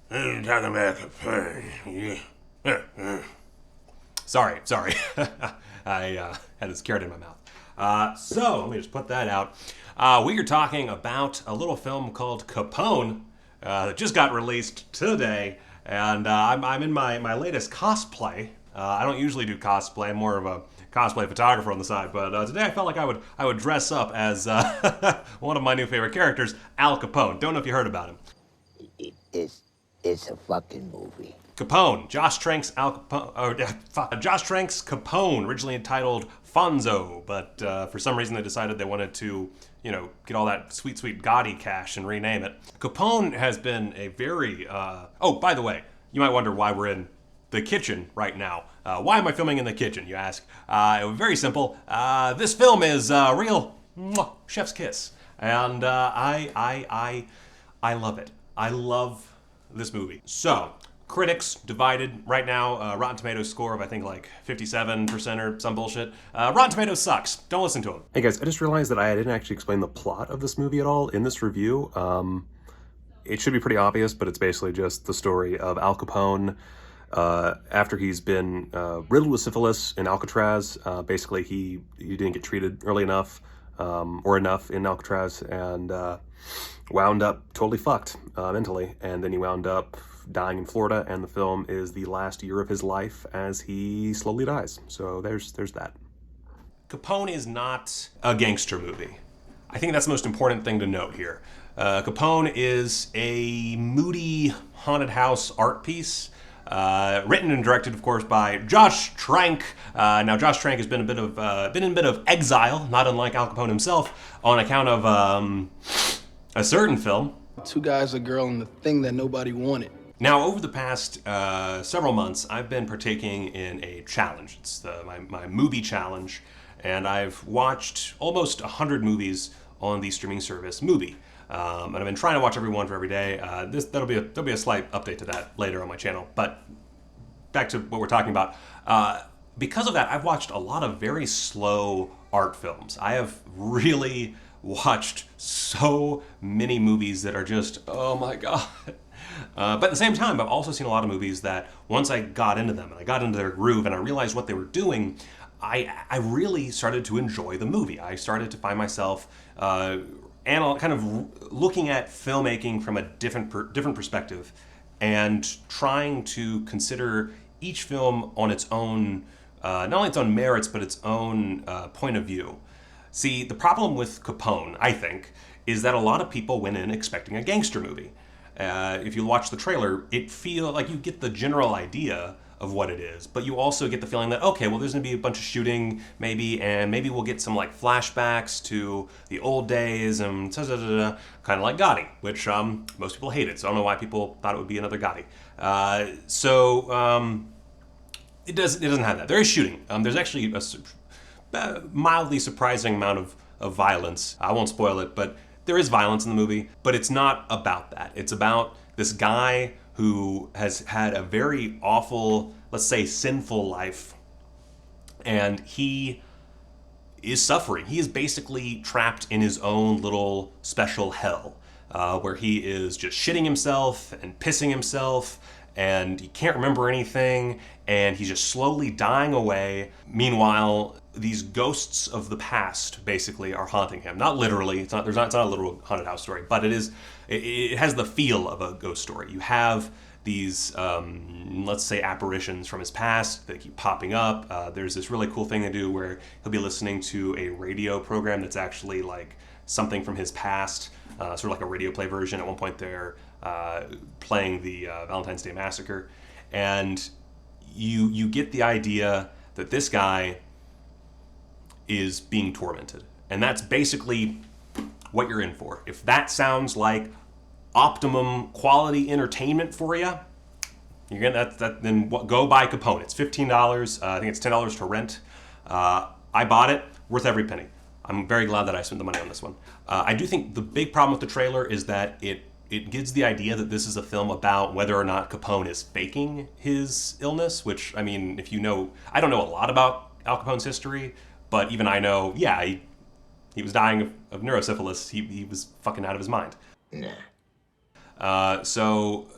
I'm talking about Capone. Yeah. Sorry. I had this carrot in my mouth. So let me just put that out. We are talking about a little film called Capone that just got released today, and I'm in my latest cosplay. I don't usually do cosplay. I'm more of a cosplay photographer on the side, but today I felt like I would dress up as one of my new favorite characters, Al Capone. Don't know if you heard about him. It's it's a fucking movie. Capone, Josh Trank's Al Capone, Josh Trank's Capone, originally entitled Fonzo, but for some reason they decided they wanted to, get all that sweet Gotti cash and rename it. Capone has been a very. Oh, by the way, you might wonder why we're in the kitchen right now. Why am I filming in the kitchen? You ask. Very simple. This film is real chef's kiss, and I love it. I love this movie. So, critics divided right now. Rotten Tomatoes score of I think like 57% or some bullshit. Rotten Tomatoes sucks. Don't listen to them. Hey guys, I just realized that I didn't actually explain the plot of this movie at all in this review. It should be pretty obvious, but it's basically just the story of Al Capone. After he's been riddled with syphilis in Alcatraz, basically he didn't get treated early enough or enough in Alcatraz, and wound up totally fucked mentally, and then he wound up dying in Florida, and the film is the last year of his life as he slowly dies. So there's that. Capone is not a gangster movie. I think that's the most important thing to note here. Capone is a moody haunted house art piece. Written and directed, of course, by Josh Trank. Now, Josh Trank has been in a bit of exile, not unlike Al Capone himself, on account of a certain film. Two guys, a girl, and the thing that nobody wanted. Now, over the past several months, I've been partaking in a challenge. It's my movie challenge, and I've watched almost 100 movies on the streaming service Mubi. And I've been trying to watch every one for every day. There'll be a slight update to that later on my channel. But back to what we're talking about. Because of that, I've watched a lot of very slow art films. I have really watched so many movies that are just, oh my god. But at the same time, I've also seen a lot of movies that once I got into them and I got into their groove and I realized what they were doing, I really started to enjoy the movie. I started to find myself kind of looking at filmmaking from a different perspective and trying to consider each film on its own, not only its own merits, but its own point of view. See, the problem with Capone, I think, is that a lot of people went in expecting a gangster movie. If you watch the trailer, it feels like you get the general idea of what it is, but you also get the feeling that, okay, well, there's gonna be a bunch of shooting, maybe, and maybe we'll get some like flashbacks to the old days and kind of like Gotti, which most people hated. So I don't know why people thought it would be another Gotti. It doesn't have that. There is shooting. There's actually a mildly surprising amount of violence. I won't spoil it, but there is violence in the movie, but it's not about that. It's about this guy who has had a very awful, let's say, sinful life, and he is suffering. He is basically trapped in his own little special hell, where he is just shitting himself and pissing himself, and he can't remember anything, and he's just slowly dying away. Meanwhile, these ghosts of the past basically are haunting him. Not literally. It's not a literal haunted house story, but it has the feel of a ghost story. You have these, let's say, apparitions from his past that keep popping up. There's this really cool thing they do where he'll be listening to a radio program that's actually like something from his past, sort of like a radio play version. At one point they're playing the Valentine's Day Massacre, and you get the idea that this guy is being tormented, and that's basically what you're in for. If that sounds like optimum quality entertainment for you, you're gonna then go buy Capone. It's $15. I think it's $10 to rent. I bought it, worth every penny. I'm very glad that I spent the money on this one. I do think the big problem with the trailer is that it gives the idea that this is a film about whether or not Capone is faking his illness, which, I mean, if you know, I don't know a lot about Al Capone's history, but even I know, yeah, he was dying of neurosyphilis. He was fucking out of his mind. Nah. So,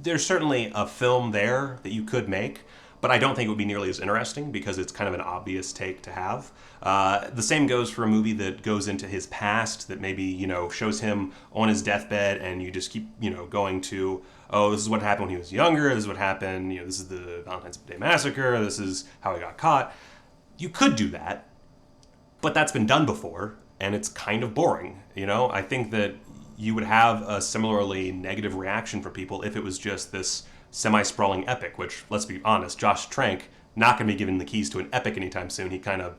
there's certainly a film there that you could make, but I don't think it would be nearly as interesting because it's kind of an obvious take to have. The same goes for a movie that goes into his past that maybe, shows him on his deathbed and you just keep, going to, oh, this is what happened when he was younger, this is what happened, this is the Valentine's Day Massacre, this is how he got caught. You could do that, but that's been done before, and it's kind of boring, I think that you would have a similarly negative reaction from people if it was just this semi-sprawling epic, which, let's be honest, Josh Trank, not going to be given the keys to an epic anytime soon. He kind of,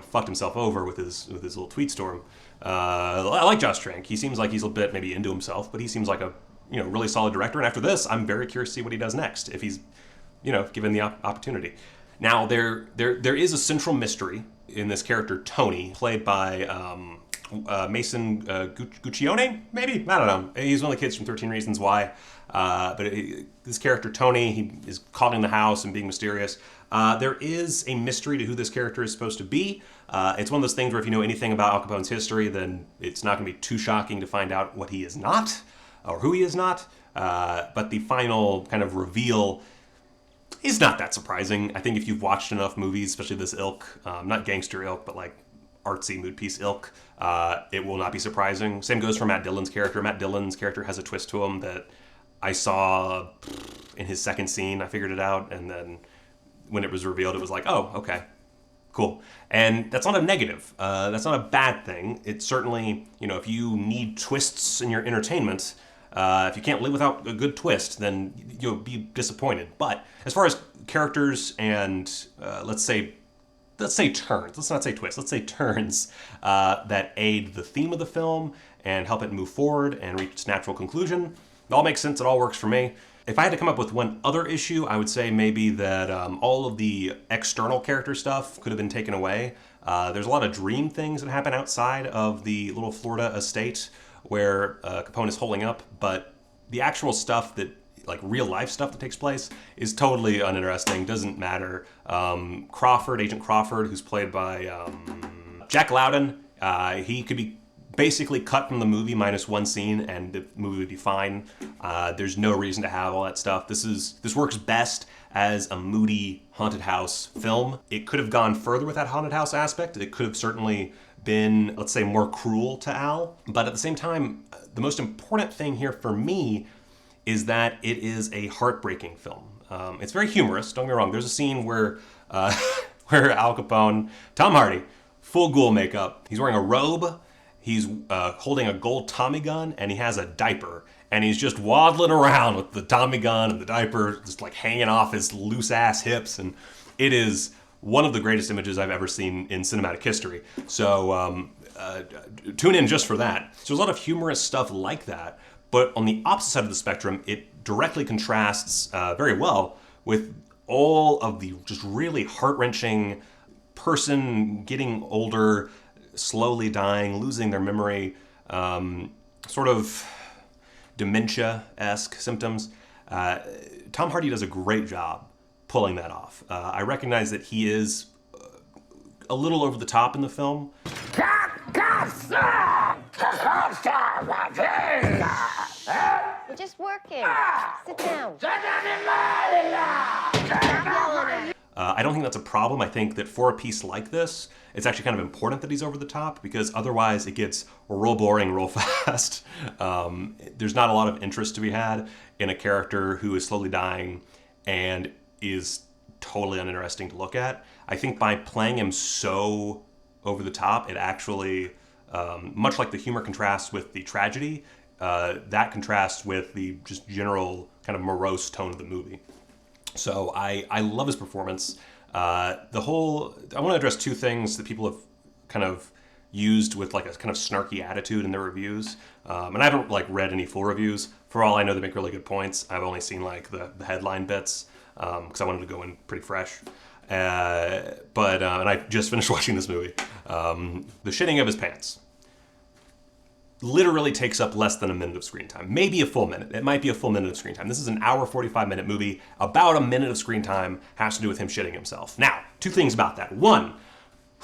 fucked himself over with his little tweet storm. I like Josh Trank. He seems like he's a bit maybe into himself, but he seems like a, really solid director. And after this, I'm very curious to see what he does next, if he's, given the opportunity. Now, there is a central mystery in this character, Tony, played by Mason Guccione, maybe? I don't know. He's one of the kids from 13 Reasons Why. This character, Tony, he is caught in the house and being mysterious. There is a mystery to who this character is supposed to be. It's one of those things where if you know anything about Al Capone's history, then it's not going to be too shocking to find out what he is not, or who he is not. But the final kind of reveal is not that surprising. I think if you've watched enough movies, especially this ilk, not gangster ilk, but like artsy mood piece ilk, it will not be surprising. Same goes for Matt Dillon's character. Matt Dillon's character has a twist to him that I saw in his second scene. I figured it out, and then when it was revealed, it was like, oh, okay, cool. And that's not a negative. That's not a bad thing. It's certainly, if you need twists in your entertainment, if you can't live without a good twist, then you'll be disappointed. But as far as characters and let's say turns, let's not say twists, let's say turns that aid the theme of the film and help it move forward and reach its natural conclusion, it all makes sense, it all works for me. If I had to come up with one other issue, I would say maybe that all of the external character stuff could have been taken away. There's a lot of dream things that happen outside of the little Florida estate where Capone is holding up, but the actual stuff that, like real life stuff that takes place, is totally uninteresting, doesn't matter. Agent Crawford, who's played by Jack Lowden, he could be basically cut from the movie minus one scene and the movie would be fine. There's no reason to have all that stuff. This works best as a moody haunted house film. It could have gone further with that haunted house aspect. It could have certainly been, let's say, more cruel to Al. But at the same time, the most important thing here for me is that it is a heartbreaking film. It's very humorous, don't get me wrong. There's a scene where where Al Capone, Tom Hardy, full ghoul makeup, he's wearing a robe, he's holding a gold Tommy gun, and he has a diaper. And he's just waddling around with the Tommy gun and the diaper just like hanging off his loose ass hips. And it is one of the greatest images I've ever seen in cinematic history. So tune in just for that. So there's a lot of humorous stuff like that. But on the opposite side of the spectrum, it directly contrasts very well with all of the just really heart-wrenching person getting older, slowly dying, losing their memory, sort of dementia-esque symptoms. Tom Hardy does a great job pulling that off. I recognize that he is a little over the top in the film. We're just working. Sit down. I don't think that's a problem. I think that for a piece like this, it's actually kind of important that he's over the top because otherwise it gets real boring real fast. There's not a lot of interest to be had in a character who is slowly dying and is totally uninteresting to look at. I think by playing him so over the top, it actually, much like the humor contrasts with the tragedy, that contrasts with the just general kind of morose tone of the movie. So I love his performance. I want to address two things that people have kind of used with like a kind of snarky attitude in their reviews. And I haven't like read any full reviews. For all I know, they make really good points. I've only seen like the headline bits because I wanted to go in pretty fresh. And I just finished watching this movie. The shitting of his pants literally takes up less than a minute of screen time. Maybe a full minute. It might be a full minute of screen time. This is an hour, 45-minute movie. About a minute of screen time has to do with him shitting himself. Now, two things about that. One,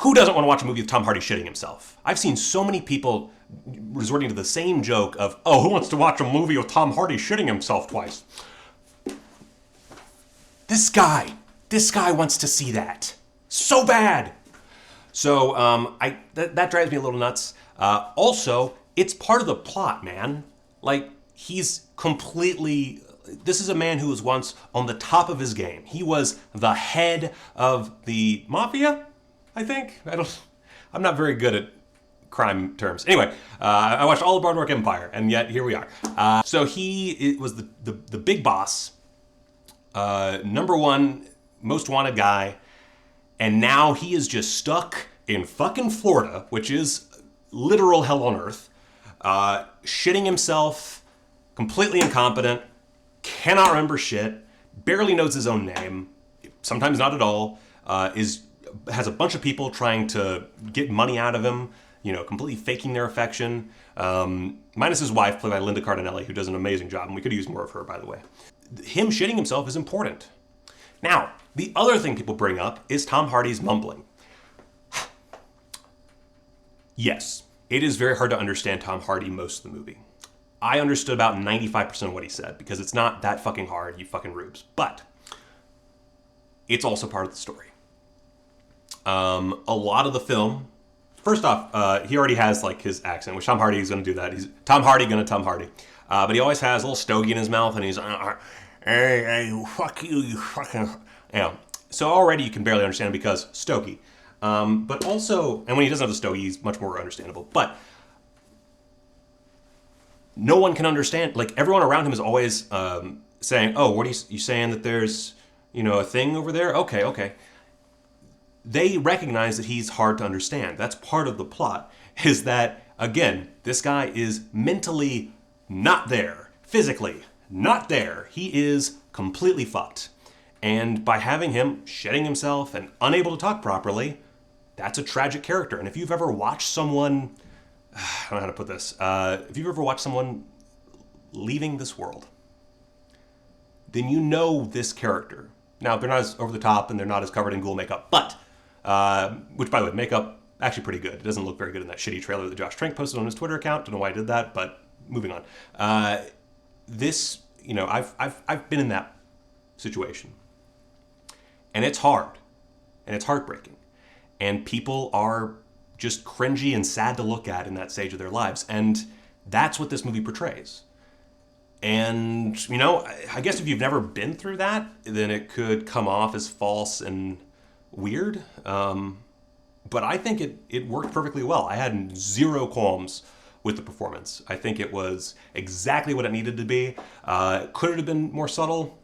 Who doesn't want to watch a movie with Tom Hardy shitting himself? I've seen so many people resorting to the same joke of, oh, who wants to watch a movie with Tom Hardy shitting himself twice? This guy wants to see that so bad. So that drives me a little nuts. Also, it's part of the plot, man. Like, he's completely... This is a man who was once on the top of his game. He was the head of the mafia, I think. I'm not very good at crime terms. Anyway, I watched all of Boardwalk Empire, and yet here we are. So he was the big boss, number one most wanted guy, and now he is just stuck in fucking Florida, which is literal hell on earth, shitting himself, completely incompetent, cannot remember shit, barely knows his own name, sometimes not at all, has a bunch of people trying to get money out of him, completely faking their affection, minus his wife, played by Linda Cardinelli, who does an amazing job, and we could use more of her, by the way. Him shitting himself is important. Now, the other thing people bring up is Tom Hardy's mumbling. Yes, it is very hard to understand Tom Hardy most of the movie. I understood about 95% of what he said, because it's not that fucking hard, you fucking rubes. But it's also part of the story. A lot of the film, first off, he already has like his accent, which Tom Hardy is going to do that. He's Tom Hardy gonna Tom Hardy. But he always has a little stogie in his mouth, and he's, hey, fuck you, you fucking... So already you can barely understand him because stogie. But also, and when he doesn't have the stogie, he's much more understandable. But no one can understand, like, everyone around him is always saying, oh, what are you saying that there's, a thing over there? Okay. They recognize that he's hard to understand. That's part of the plot, is that, again, this guy is mentally not there, physically not there. He is completely fucked. And by having him shitting himself and unable to talk properly, that's a tragic character. And if you've ever watched someone, I don't know how to put this, if you've ever watched someone leaving this world, then you know this character. Now, they're not as over the top and they're not as covered in ghoul makeup, but, which by the way, makeup, actually pretty good. It doesn't look very good in that shitty trailer that Josh Trank posted on his Twitter account. Don't know why I did that, but moving on. I've been in that situation. And it's hard. And it's heartbreaking. And people are just cringy and sad to look at in that stage of their lives. And that's what this movie portrays. And, I guess if you've never been through that, then it could come off as false and weird. But I think it worked perfectly well. I had zero qualms with the performance. I think it was exactly what it needed to be. Could it have been more subtle?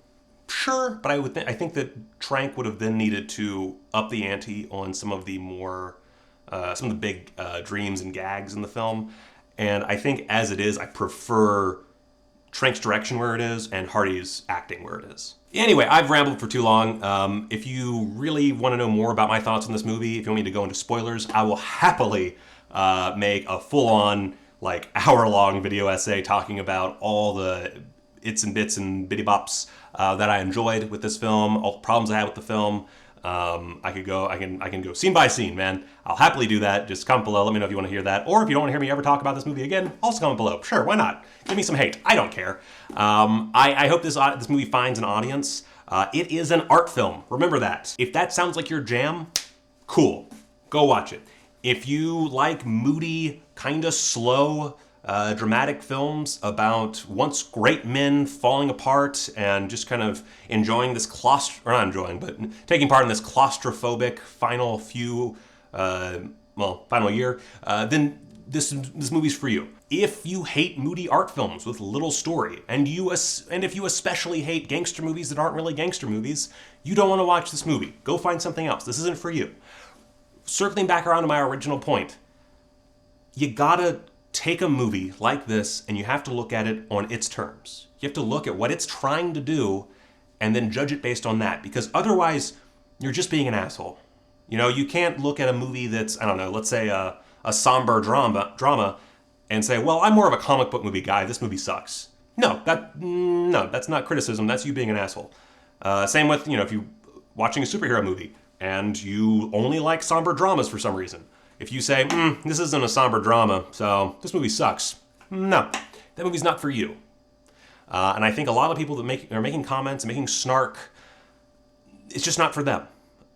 Sure, but I think that Trank would have then needed to up the ante on some of the more, some of the big dreams and gags in the film. And I think as it is, I prefer Trank's direction where it is and Hardy's acting where it is. Anyway, I've rambled for too long. If you really want to know more about my thoughts on this movie, if you want me to go into spoilers, I will happily make a full-on, hour-long video essay talking about all the its and bits and bitty bops that I enjoyed with this film, all the problems I had with the film. I can go scene by scene, man. I'll happily do that. Just comment below. Let me know if you want to hear that. Or if you don't want to hear me ever talk about this movie again, also comment below. Sure, why not? Give me some hate. I don't care. I hope this movie finds an audience. It is an art film. Remember that. If that sounds like your jam, cool. Go watch it. If you like moody, kind of slow, dramatic films about once great men falling apart and just kind of enjoying this taking part in this claustrophobic final year, then this movie's for you. If you hate moody art films with little story, and if you especially hate gangster movies that aren't really gangster movies, you don't want to watch this movie. Go find something else. This isn't for you. Circling back around to my original point, you gotta take a movie like this and you have to look at it on its terms. You have to look at what it's trying to do and then judge it based on that, because otherwise you're just being an asshole. You can't look at a movie that's, I don't know, let's say a somber drama and say, well, I'm more of a comic book movie guy, this movie sucks. No, that's not criticism, that's you being an asshole. Same with, if you're watching a superhero movie. and you only like somber dramas for some reason. If you say, this isn't a somber drama, so this movie sucks. No, that movie's not for you. And I think a lot of people that are making comments and making snark, it's just not for them.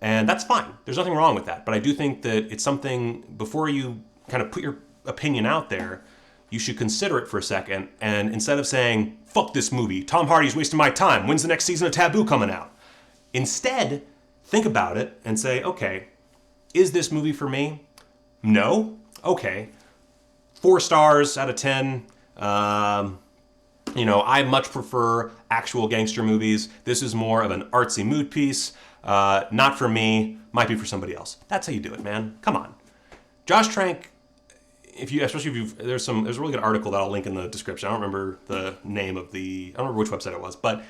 And that's fine. There's nothing wrong with that. But I do think that it's something, before you kind of put your opinion out there, you should consider it for a second. And instead of saying, fuck this movie, Tom Hardy's wasting my time, when's the next season of Taboo coming out? Instead, think about it and say, okay, is this movie for me? No? Okay. 4 stars out of 10. I much prefer actual gangster movies. This is more of an artsy mood piece. Not for me, might be for somebody else. That's how you do it, man. Come on. Josh Trank, there's a really good article that I'll link in the description. I don't remember the name of I don't remember which website it was, but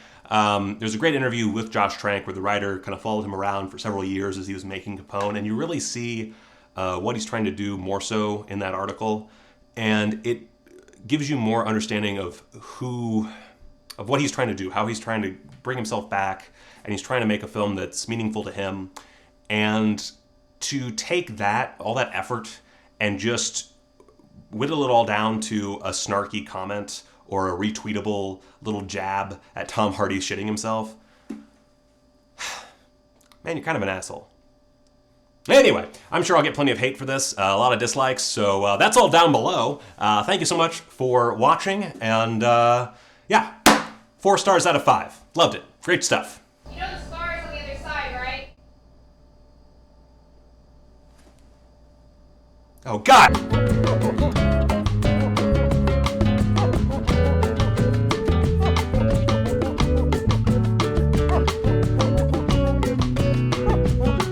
there's a great interview with Josh Trank where the writer kind of followed him around for several years as he was making Capone, and you really see what he's trying to do more so in that article, and it gives you more understanding of what he's trying to do, how he's trying to bring himself back, and he's trying to make a film that's meaningful to him. And to take all that effort, and just whittle it all down to a snarky comment or a retweetable little jab at Tom Hardy shitting himself, man, you're kind of an asshole. Anyway, I'm sure I'll get plenty of hate for this, a lot of dislikes, so that's all down below. Thank you so much for watching, and 4 stars out of 5. Loved it. Great stuff. You know the scar's on the other side, right? Oh, God!